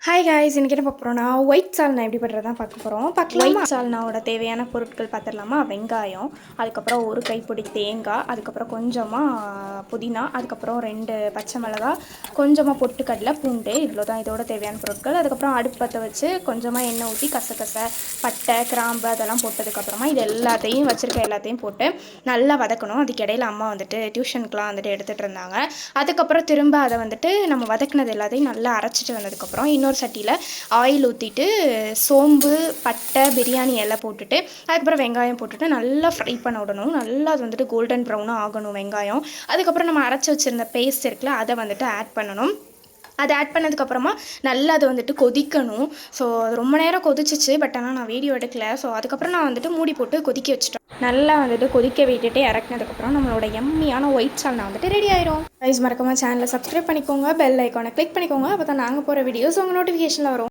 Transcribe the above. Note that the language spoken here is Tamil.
ஹாய் காய்ஸ், இன்றைக்கி என்ன பார்க்க போகிறோம்னா ஒயிட் சால்னா எப்படி பண்ணுறது தான் பார்க்க போகிறோம். ஒயிட் சால்னாவோட தேவையான பொருட்கள் பார்த்துடலாமா? வெங்காயம், அதுக்கப்புறம் ஒரு கைப்பிடி தேங்காய், அதுக்கப்புறம் கொஞ்சமாக புதினா, அதுக்கப்புறம் 2 பச்சை மிளகா, கொஞ்சமாக பொட்டுக்கடலை, பூண்டு, இவ்வளோ தான் இதோட தேவையான பொருட்கள். அதுக்கப்புறம் அடுப்பு பற்ற வச்சு கொஞ்சமாக எண்ணெய் ஊற்றி கசகசை, பட்டை, கிராம்பு அதெல்லாம் போட்டதுக்கப்புறமா இது எல்லாத்தையும் எல்லாத்தையும் போட்டு நல்லா வதக்கணும். அதுக்கு இடையில அம்மா வந்துட்டு டியூஷனுக்குலாம் வந்துட்டு எடுத்துகிட்டு இருந்தாங்க. அதுக்கப்புறம் திரும்ப அதை வந்துட்டு நம்ம வதக்கினது எல்லாத்தையும் நல்லா அரைச்சிட்டு வந்ததுக்கப்புறம் இன்னொரு சட்டியில் ஆயில் ஊற்றிட்டு சோம்பு, பட்டை, பிரியாணி இலை போட்டுட்டு அதுக்கப்புறம் வெங்காயம் போட்டுட்டு நல்லா ஃப்ரை பண்ண விடணும். நல்லா அது வந்துட்டு கோல்டன் ப்ரௌனாக ஆகணும் வெங்காயம். அதுக்கப்புறம் நம்ம அரைச்சி வச்சுருந்த பேஸ்ட் இருக்குல்ல, அதை வந்துட்டு ஆட் பண்ணணும். அதை ஆட் பண்ணதுக்கப்புறமா நல்லா அது வந்துட்டு கொதிக்கணும். ஸோ அது ரொம்ப நேரம் கொதிச்சிச்சு, பட் ஆனால் நான் வீடியோ எடுக்கல. ஸோ அதுக்கப்புறம் நான் வந்துட்டு மூடி போட்டு கொதிக்க வச்சுட்டோம். நல்லா வந்துட்டு கொதிக்க விட்டுட்டு இறக்குனதுக்கப்புறம் நம்மளோட எம்மியான ஒயிட் சால்னா வந்துட்டு ரெடி ஆயிரும். கைஸ், மறக்காம சேனலை சப்ஸ்கிரைப் பண்ணிக்கோங்க, பெல் ஐக்கானை கிளிக் பண்ணிக்கோங்க. அப்போ தான் நாங்கள் போகிற வீடியோஸ் உங்கள் நோட்டிஃபிகேஷனில் வரும்.